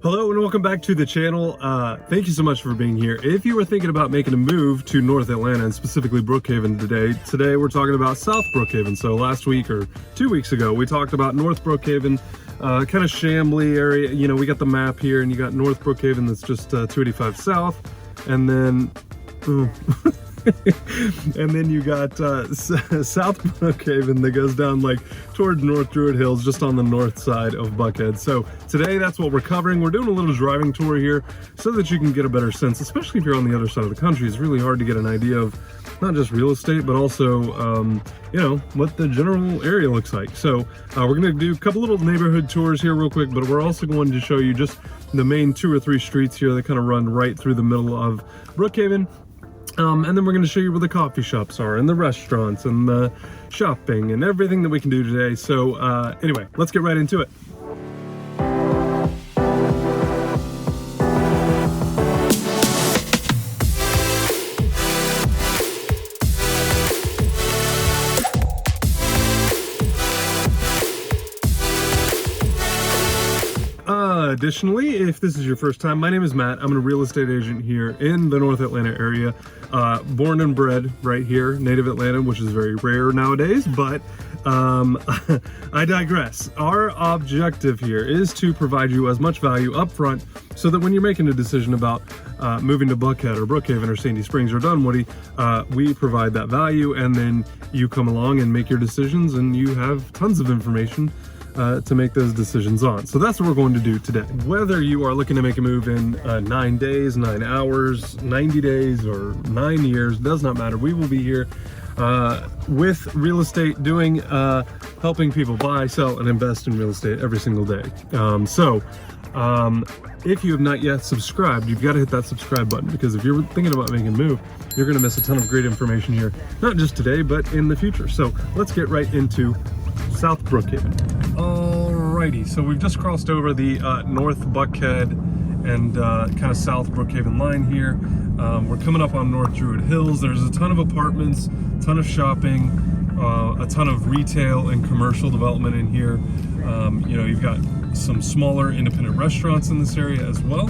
Hello and welcome back to the channel. Thank you so much for being here. If you were thinking about making a move to North Atlanta and specifically Brookhaven today we're talking about South Brookhaven. So last week or 2 weeks ago, we talked about North Brookhaven, kind of Chamblee area. You know, we got the map here and you got North Brookhaven that's just 285 South. And then, and then you got South Brookhaven that goes down like towards North Druid Hills, just on the north side of Buckhead. So today that's what we're covering. We're doing a little driving tour here so that you can get a better sense, especially if you're on the other side of the country. It's really hard to get an idea of not just real estate, but also, you know, what the general area looks like. So we're going to do a couple little neighborhood tours here real quick, but we're also going to show you just the main 2 or 3 streets here that kind of run right through the middle of Brookhaven. And then we're going to show you where the coffee shops are and the restaurants and the shopping and everything that we can do today. So anyway, let's get right into it. Additionally, if this is your first time, my name is Matt. I'm a real estate agent here in the North Atlanta area. Born and bred right here, native Atlanta, which is very rare nowadays, but I digress. Our objective here is to provide you as much value up front so that when you're making a decision about moving to Buckhead or Brookhaven or Sandy Springs or Dunwoody, we provide that value, and then you come along and make your decisions and you have tons of information to make those decisions on. So that's what we're going to do today. Whether you are looking to make a move in 9 days, 9 hours, 90 days, or 9 years, does not matter. We will be here with real estate, doing helping people buy, sell, and invest in real estate every single day. If you have not yet subscribed, you've got to hit that subscribe button, because if you're thinking about making a move, you're going to miss a ton of great information here, not just today, but in the future. So let's get right into South Brookhaven. Alrighty, so we've just crossed over the North Buckhead and kind of South Brookhaven line here. We're coming up on North Druid Hills. There's a ton of apartments, a ton of shopping, a ton of retail and commercial development in here. You know, you've got some smaller independent restaurants in this area as well.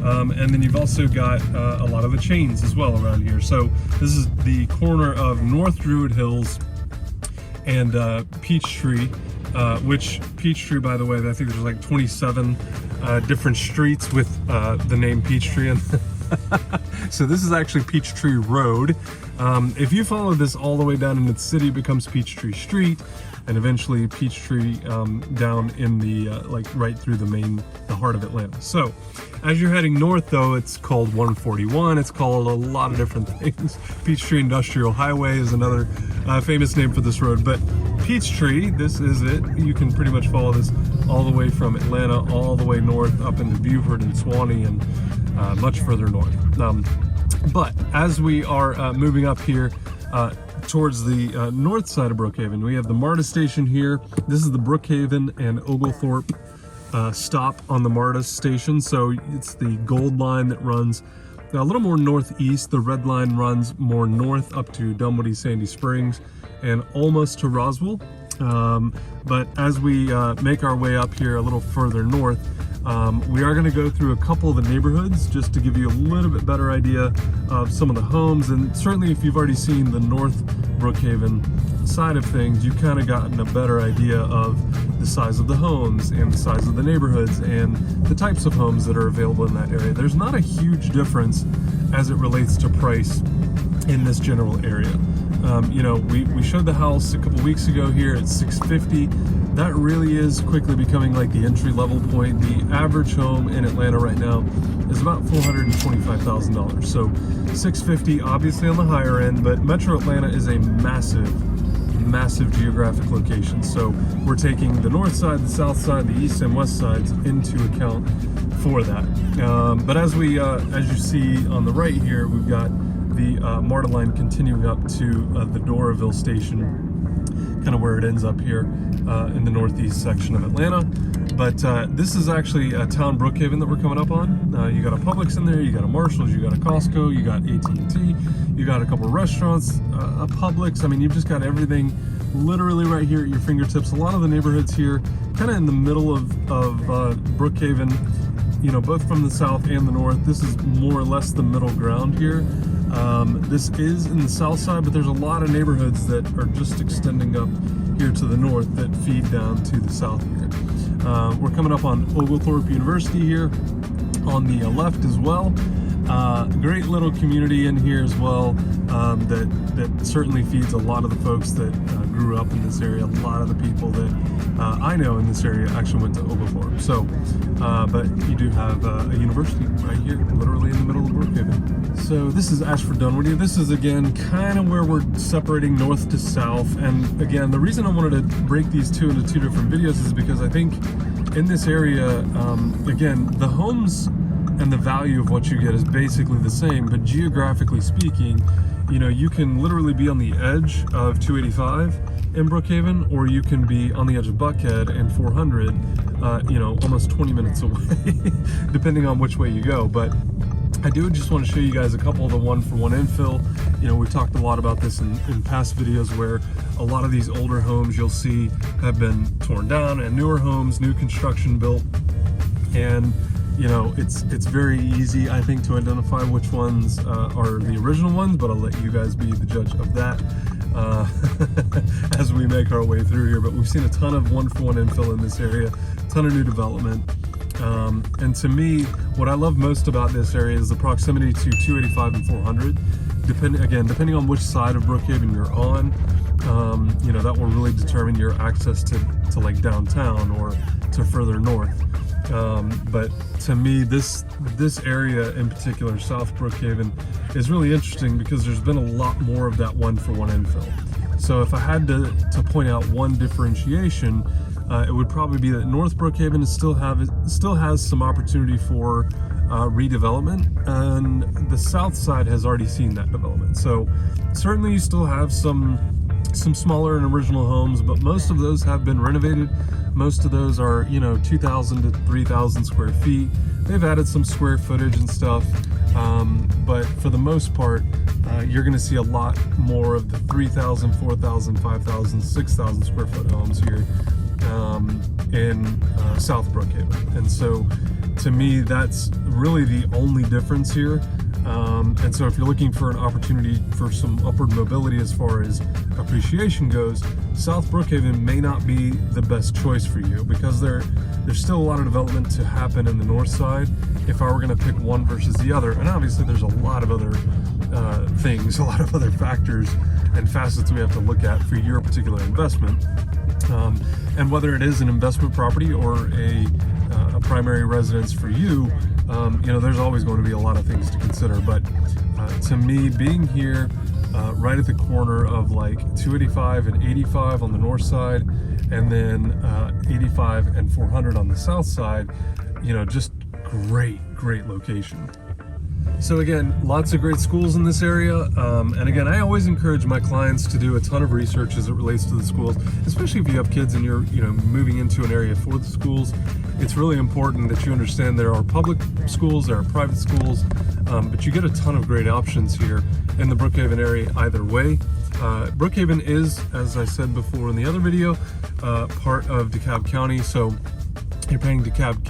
And then you've also got a lot of the chains as well around here. So this is the corner of North Druid Hills and Peachtree, which Peachtree, by the way, I think there's like 27 different streets with the name Peachtree. And so this is actually Peachtree Road. If you follow this all the way down into the city, it becomes Peachtree Street, and eventually Peachtree down in the like right through the heart of Atlanta. So as you're heading north, though, it's called 141. It's called a lot of different things. Peachtree Industrial Highway is another famous name for this road, but Peachtree, this is it. You can pretty much follow this all the way from Atlanta all the way north up into Beaufort and Suwanee and much further north. But as we are moving up here towards the north side of Brookhaven, we have the MARTA station here. This is the Brookhaven and Oglethorpe stop on the MARTA station. So it's the gold line that runs a little more northeast. The red line runs more north up to Dunwoody, Sandy Springs, and almost to Roswell. But as we make our way up here a little further north, we are going to go through a couple of the neighborhoods just to give you a little bit better idea of some of the homes. And certainly if you've already seen the North Brookhaven side of things, you've kind of gotten a better idea of the size of the homes and the size of the neighborhoods and the types of homes that are available in that area. There's not a huge difference as it relates to price in this general area. You know, we showed the house a couple weeks ago here at $650. That really is quickly becoming like the entry-level point. The average home in Atlanta right now is about $425,000. So $650, obviously on the higher end, but Metro Atlanta is a massive geographic location. So we're taking the north side, the south side, the east and west sides into account for that. But as you see on the right here, we've got the MARTA line continuing up to the Doraville station, kind of where it ends up here in the northeast section of Atlanta. But this is actually a town Brookhaven that we're coming up on. You got a Publix in there, you got a Marshalls, you got a Costco, you got AT&T, you got a couple of restaurants, a Publix. I mean, you've just got everything literally right here at your fingertips. A lot of the neighborhoods here, kind of in the middle of Brookhaven, you know, both from the south and the north. This is more or less the middle ground here. This is in the south side, but there's a lot of neighborhoods that are just extending up here to the north that feed down to the south here. We're coming up on Oglethorpe University here on the left as well. Great little community in here as well, that certainly feeds a lot of the folks that grew up in this area. A lot of the people that I know in this area actually went to Oglethorpe. So, but you do have a university right here, literally in the middle of Brookhaven. So this is Ashford Dunwoody. This is again kind of where we're separating north to south. And again, the reason I wanted to break these two into two different videos is because I think in this area, again, the homes and the value of what you get is basically the same, but geographically speaking, you know, you can literally be on the edge of 285 in Brookhaven, or you can be on the edge of Buckhead and 400, you know, almost 20 minutes away, depending on which way you go. But I do just want to show you guys a couple of the one-for-one infill. You know, we've talked a lot about this in past videos, where a lot of these older homes you'll see have been torn down, and newer homes, new construction built. And you know, it's very easy, I think, to identify which ones are the original ones, but I'll let you guys be the judge of that as we make our way through here. But we've seen a ton of one-for-one infill in this area, a ton of new development. And to me, what I love most about this area is the proximity to 285 and 400. Depending on which side of Brookhaven you're on, you know, that will really determine your access to like downtown or to further north. But to me, this area in particular, South Brookhaven, is really interesting because there's been a lot more of that one-for-one infill. So if I had to point out one differentiation, it would probably be that North Brookhaven still has some opportunity for redevelopment, and the south side has already seen that development. So certainly you still have some smaller and original homes, but most of those have been renovated. Most of those are, you know, 2,000 to 3,000 square feet. They've added some square footage and stuff, but for the most part, you're going to see a lot more of the 3,000, 4,000, 5,000, 6,000 square foot homes here in South Brookhaven. And so to me, that's really the only difference here. And so if you're looking for an opportunity for some upward mobility as far as appreciation goes, South Brookhaven may not be the best choice for you, because there's still a lot of development to happen in the north side if I were going to pick one versus the other. And obviously there's a lot of other things, a lot of other factors and facets we have to look at for your particular investment. And whether it is an investment property or a primary residence for you, you know, there's always going to be a lot of things to consider. But to me, being here right at the corner of like 285 and 85 on the north side, and then 85 and 400 on the south side, you know, just great location. So again, lots of great schools in this area, and again, I always encourage my clients to do a ton of research as it relates to the schools, especially if you have kids and you're, you know, moving into an area for the schools. It's really important that you understand there are public schools, there are private schools, but you get a ton of great options here in the Brookhaven area either way. Brookhaven is, as I said before in the other video, part of DeKalb County, so you're paying DeKalb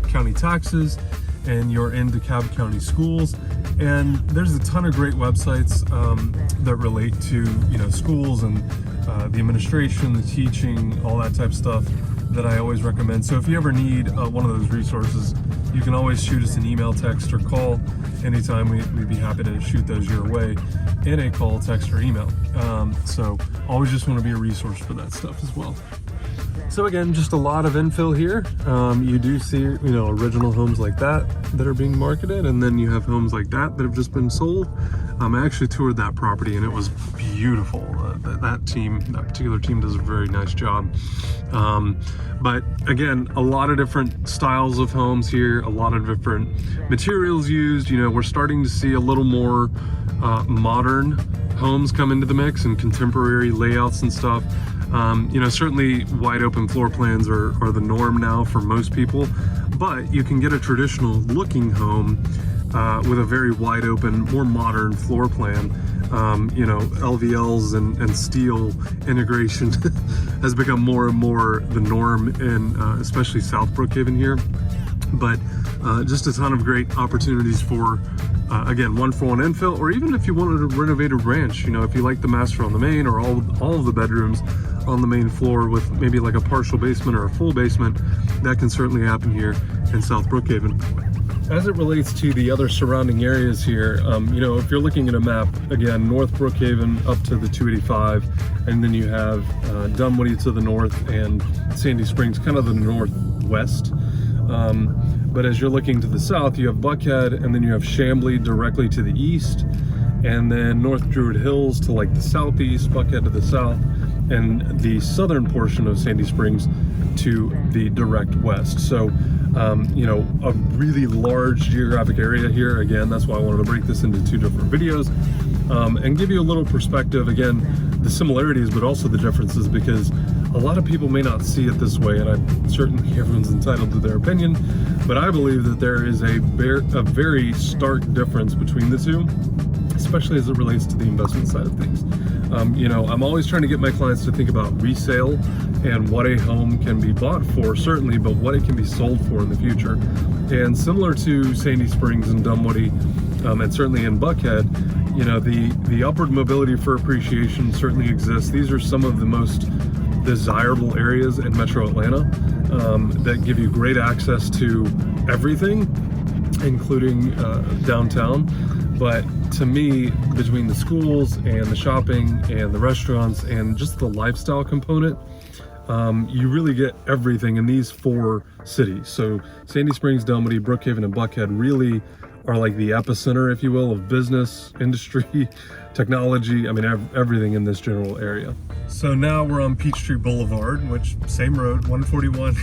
County taxes, and you're in DeKalb County schools. And there's a ton of great websites that relate to, you know, schools and the administration, the teaching, all that type of stuff that I always recommend. So if you ever need one of those resources, you can always shoot us an email, text, or call anytime. We'd be happy to shoot those your way in a call, text, or email. So always just want to be a resource for that stuff as well. So again, just a lot of infill here. You do see, you know, original homes like that are being marketed, and then you have homes like that have just been sold. I actually toured that property and it was beautiful. That particular team does a very nice job. But again, a lot of different styles of homes here, a lot of different materials used. You know, we're starting to see a little more modern homes come into the mix and contemporary layouts and stuff. You know, certainly wide open floor plans are the norm now for most people, but you can get a traditional looking home with a very wide open, more modern floor plan. You know, LVLs and steel integration has become more and more the norm in especially South Brookhaven here. But Just a ton of great opportunities for, again, one-for-one infill, or even if you wanted to renovate a ranch, you know, if you like the master on the main or all of the bedrooms on the main floor with maybe like a partial basement or a full basement, that can certainly happen here in South Brookhaven. As it relates to the other surrounding areas here, you know, if you're looking at a map, again, North Brookhaven up to the 285, and then you have Dunwoody to the north and Sandy Springs kind of the northwest. But as you're looking to the south, you have Buckhead, and then you have Chamblee directly to the east, and then North Druid Hills to like the southeast, Buckhead to the south, and the southern portion of Sandy Springs to the direct west. So, you know, a really large geographic area here. Again, that's why I wanted to break this into two different videos and give you a little perspective, again, the similarities, but also the differences, because a lot of people may not see it this way, and I'm certainly everyone's entitled to their opinion, but I believe that there is a very stark difference between the two, especially as it relates to the investment side of things. You know, I'm always trying to get my clients to think about resale and what a home can be bought for, certainly, but what it can be sold for in the future. And similar to Sandy Springs and Dunwoody, and certainly in Buckhead, you know, the upward mobility for appreciation certainly exists. These are some of the most desirable areas in Metro Atlanta that give you great access to everything, including downtown. But to me, between the schools and the shopping and the restaurants and just the lifestyle component, you really get everything in these four cities. So Sandy Springs, Dunwoody, Brookhaven, and Buckhead really are like the epicenter, if you will, of business, industry, technology, I mean, everything in this general area. So now we're on Peachtree Boulevard, which same road, 141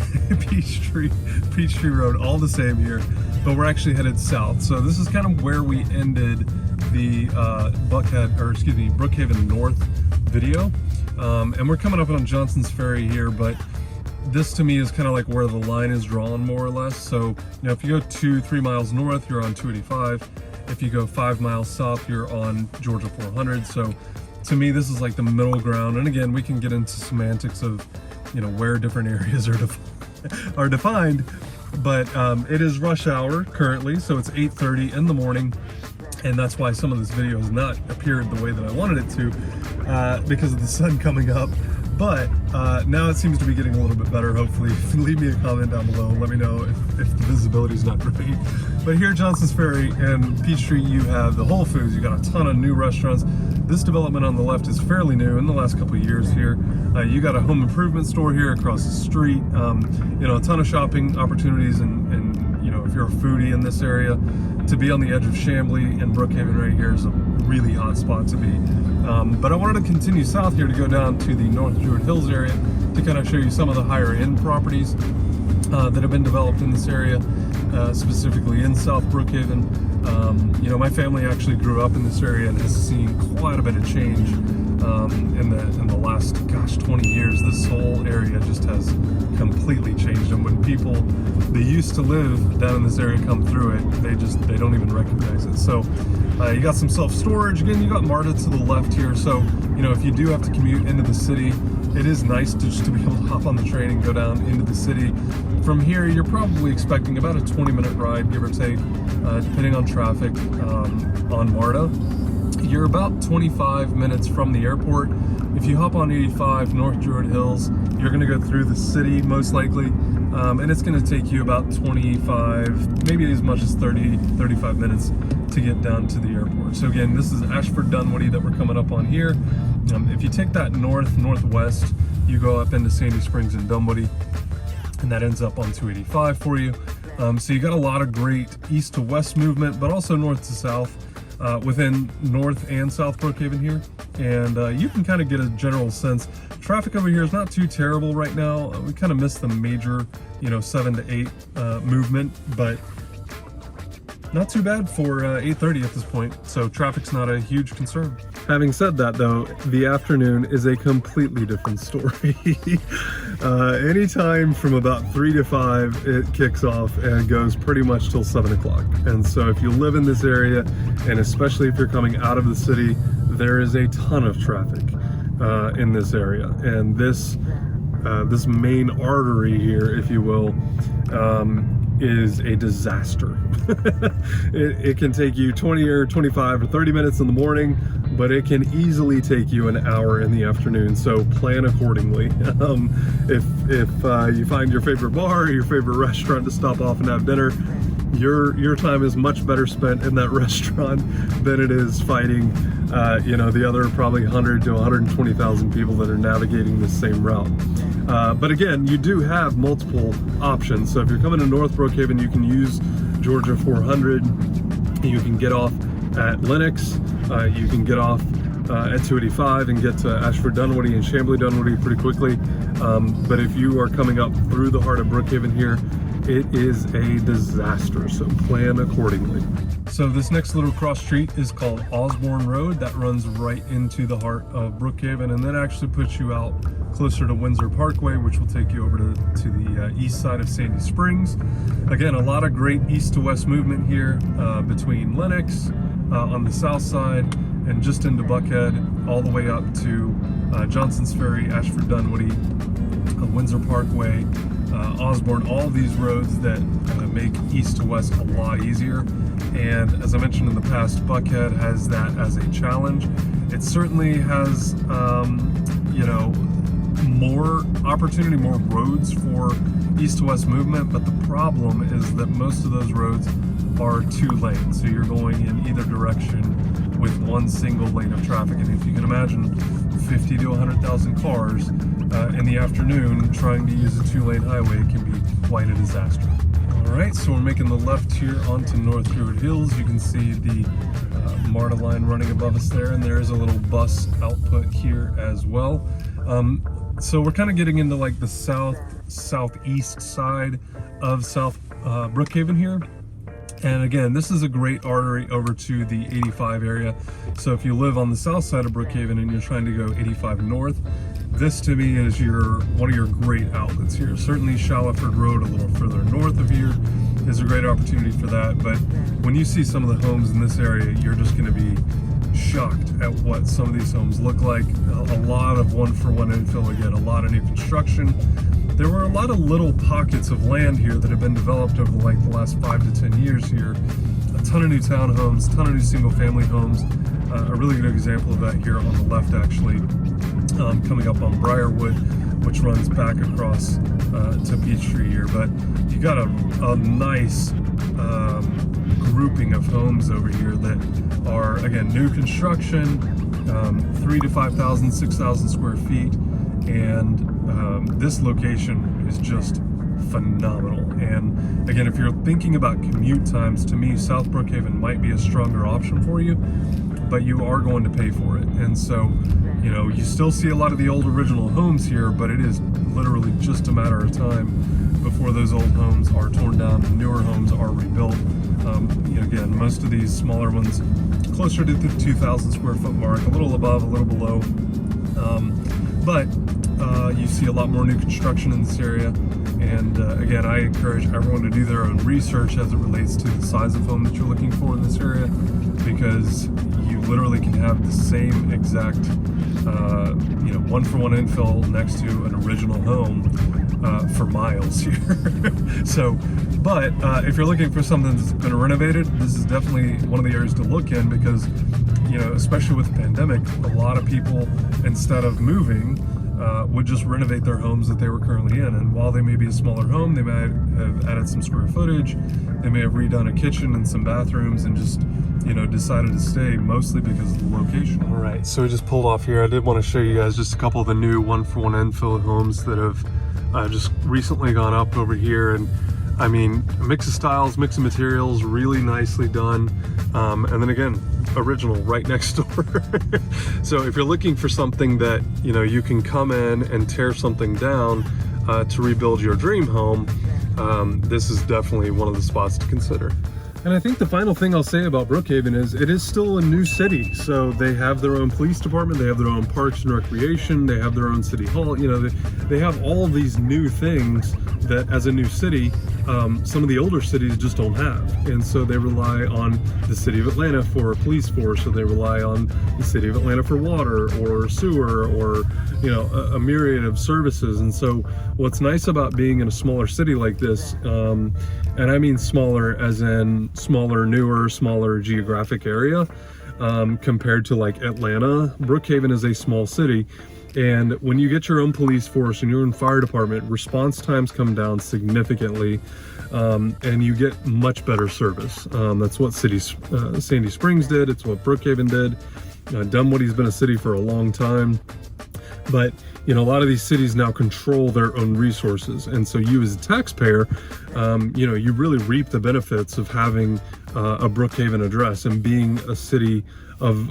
Peachtree Road, all the same here, but we're actually headed south. So this is kind of where we ended the Brookhaven North video. And we're coming up on Johnson's Ferry here, but this to me is kind of like where the line is drawn, more or less. So, you know, if you go 2-3 miles north, you're on 285. If you go 5 miles south, you're on Georgia 400. So to me, this is like the middle ground. And again, we can get into semantics of, you know, where different areas are defined, but it is rush hour currently. So it's 8:30 in the morning. And that's why some of this video has not appeared the way that I wanted it to, because of the sun coming up. But now it seems to be getting a little bit better, hopefully. Leave me a comment down below and let me know if the visibility is not great. But here at Johnson's Ferry and Peachtree, you have the Whole Foods. You got a ton of new restaurants. This development on the left is fairly new in the last couple of years here. You got a home improvement store here across the street. You know, a ton of shopping opportunities, and you know, if you're a foodie in this area, to be on the edge of Chamblee and Brookhaven right here is a really hot spot to be. But I wanted to continue south here to go down to the North Druid Hills area to kind of show you some of the higher end properties that have been developed in this area, specifically in South Brookhaven. You know, my family actually grew up in this area and has seen quite a bit of change in the last, 20 years. This whole area just has completely changed, and when people that used to live down in this area come through it, they don't even recognize it. So you got some self-storage. Again, you got MARTA to the left here, so you know, if you do have to commute into the city, it is nice to just to be able to hop on the train and go down into the city. From here, you're probably expecting about a 20-minute ride, give or take, depending on traffic on MARTA. You're about 25 minutes from the airport. If you hop on 85 North Druid Hills, you're gonna go through the city most likely, and it's gonna take you about 25, maybe as much as 35 minutes to get down to the airport. So again, this is Ashford Dunwoody that we're coming up on here. If you take that northwest, you go up into Sandy Springs and Dunwoody, and that ends up on 285 for you. So you got a lot of great east to west movement, but also north to south within North and South Brookhaven here. And you can kind of get a general sense. Traffic over here is not too terrible right now. We kind of missed the major, 7 to 8 movement, but not too bad for 8:30 at this point. So traffic's not a huge concern. Having said that, though, the afternoon is a completely different story. Anytime from about 3 to 5, it kicks off and goes pretty much till 7 o'clock. And so if you live in this area, and especially if you're coming out of the city, there is a ton of traffic in this area. And this main artery here, if you will, is a disaster. It can take you 20 or 25 or 30 minutes in the morning, but it can easily take you an hour in the afternoon, so plan accordingly. If you find your favorite bar or your favorite restaurant to stop off and have dinner, your time is much better spent in that restaurant than it is fighting the other probably 100 to 120,000 people that are navigating this same route. But again, you do have multiple options. So if you're coming to North Brookhaven, you can use Georgia 400. You can get off at Lenox. You can get off at 285 and get to Ashford Dunwoody and Chamblee Dunwoody pretty quickly. But if you are coming up through the heart of Brookhaven here, it is a disaster, so plan accordingly. So this next little cross street is called Osborne Road. That runs right into the heart of Brookhaven, and that actually puts you out closer to Windsor Parkway, which will take you over to the east side of Sandy Springs. Again, a lot of great east to west movement here between Lenox on the south side and just into Buckhead, all the way up to Johnson's Ferry, Ashford Dunwoody, Windsor Parkway, Osborne, all these roads that make east to west a lot easier. And as I mentioned in the past, Buckhead has that as a challenge. It certainly has, more opportunity, more roads for east to west movement, but the problem is that most of those roads are 2 lanes. So you're going in either direction with one single lane of traffic. And if you can imagine 50 to 100,000 cars in the afternoon trying to use a 2-lane highway, it can be quite a disaster. All right, so we're making the left here onto North Druid Hills. You can see the MARTA line running above us there, and there is a little bus output here as well. So we're kind of getting into like the southeast side of South Brookhaven here. And again, this is a great artery over to the 85 area. So if you live on the south side of Brookhaven and you're trying to go 85 north, this to me is one of your great outlets here. Certainly Shallowford Road a little further north of here is a great opportunity for that. But when you see some of the homes in this area, you're just going to be shocked at what some of these homes look like. A lot of one-for-one infill, again, a lot of new construction. There were a lot of little pockets of land here that have been developed over the last 5 to 10 years here. A ton of new townhomes, a ton of new single-family homes. A really good example of that here on the left, actually, coming up on Briarwood, which runs back across to Peachtree here. But you got a nice grouping of homes over here that are, again, new construction, 3,000 to 5,000, 6,000 square feet. And this location is just phenomenal. And again, if you're thinking about commute times, to me, South Brookhaven might be a stronger option for you, but you are going to pay for it. And so, you still see a lot of the old original homes here, but it is literally just a matter of time before those old homes are torn down and newer homes are rebuilt. Again, most of these smaller ones closer to the 2,000 square foot mark, a little above, a little below. But you see a lot more new construction in this area. And again, I encourage everyone to do their own research as it relates to the size of home that you're looking for in this area, because you literally can have the same exact, one-for-one infill next to an original home for miles here. So, but if you're looking for something that's been renovated, this is definitely one of the areas to look in, because especially with the pandemic, a lot of people, instead of moving, would just renovate their homes that they were currently in. And while they may be a smaller home, they might have added some square footage, they may have redone a kitchen and some bathrooms, and just decided to stay mostly because of the location. All right, so we just pulled off here. I did want to show you guys just a couple of the new one-for-one infill homes that have just recently gone up over here. And I mean, a mix of styles, mix of materials, really nicely done. And then again, original right next door. So if you're looking for something that you can come in and tear something down to rebuild your dream home, this is definitely one of the spots to consider. And I think the final thing I'll say about Brookhaven is it is still a new city. So they have their own police department, they have their own parks and recreation, they have their own city hall. They have all of these new things that as a new city, some of the older cities just don't have. And so they rely on the city of Atlanta for a police force, or they rely on the city of Atlanta for water or sewer, or, you know, a myriad of services. And so what's nice about being in a smaller city like this, and I mean smaller as in smaller, newer, smaller geographic area, compared to like Atlanta, Brookhaven is a small city. And when you get your own police force and your own fire department, response times come down significantly, and you get much better service. That's what Sandy Springs did. It's what Brookhaven did. Dunwoody's been a city for a long time. But, you know, a lot of these cities now control their own resources. And so you as a taxpayer, you know, you really reap the benefits of having a Brookhaven address and being a city of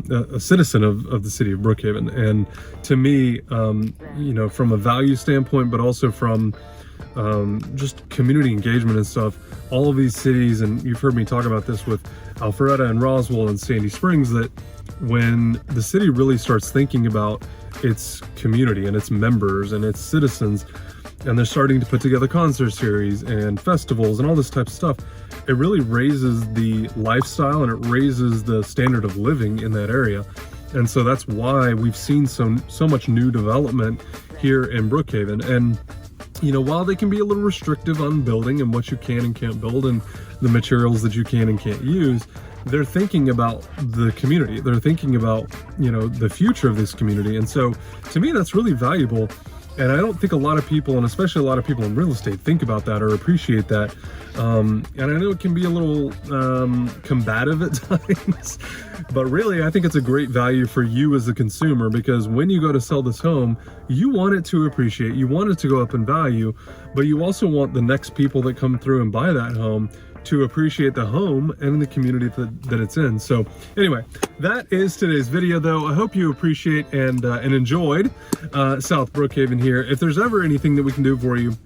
a citizen of the city of Brookhaven. And to me, you know, from a value standpoint, but also from just community engagement and stuff, all of these cities, and you've heard me talk about this with Alpharetta and Roswell and Sandy Springs, that when the city really starts thinking about its community and its members and its citizens, and they're starting to put together concert series and festivals and all this type of stuff, it really raises the lifestyle and it raises the standard of living in that area. And so that's why we've seen so much new development here in Brookhaven. And, you know, while they can be a little restrictive on building and what you can and can't build and the materials that you can and can't use, they're thinking about the community. They're thinking about, you know, the future of this community. And so to me, that's really valuable. And I don't think a lot of people, and especially a lot of people in real estate, think about that or appreciate that. And I know it can be a little combative at times, but really I think it's a great value for you as a consumer, because when you go to sell this home, you want it to appreciate, you want it to go up in value, but you also want the next people that come through and buy that home to appreciate the home and the community that it's in. So anyway, that is today's video, though. I hope you appreciate and enjoyed South Brookhaven here. If there's ever anything that we can do for you,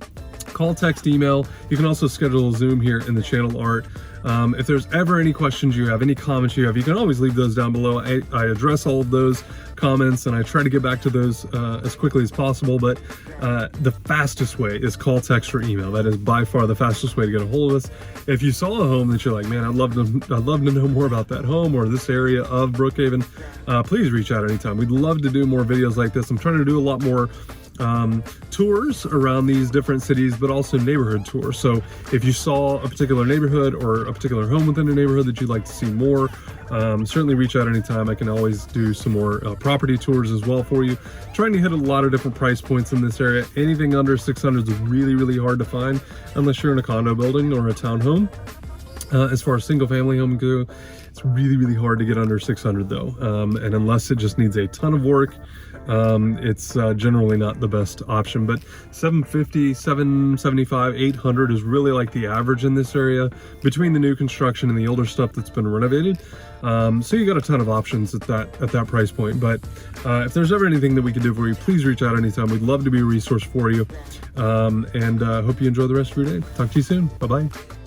call, text, email. You can also schedule a Zoom here in the channel art. If there's ever any questions you have, any comments you have, you can always leave those down below. I address all of those comments and I try to get back to those as quickly as possible, but the fastest way is call, text, or email. That is by far the fastest way to get a hold of us. If you saw a home that you're like, man, I'd love to know more about that home or this area of Brookhaven, please reach out anytime. We'd love to do more videos like this. I'm trying to do a lot more tours around these different cities, but also neighborhood tours. So if you saw a particular neighborhood or a particular home within a neighborhood that you'd like to see more, certainly reach out anytime. I can always do some more property tours as well for you. Trying to hit a lot of different price points in this area. Anything under 600 is really, really hard to find unless you're in a condo building or a townhome. As far as single family home go, it's really, really hard to get under 600 though. And unless it just needs a ton of work, it's generally not the best option. But 750, 775, 800 is really like the average in this area between the new construction and the older stuff that's been renovated. So you got a ton of options at that price point. But if there's ever anything that we can do for you, please reach out anytime. We'd love to be a resource for you. And hope you enjoy the rest of your day. Talk to you soon. Bye-bye.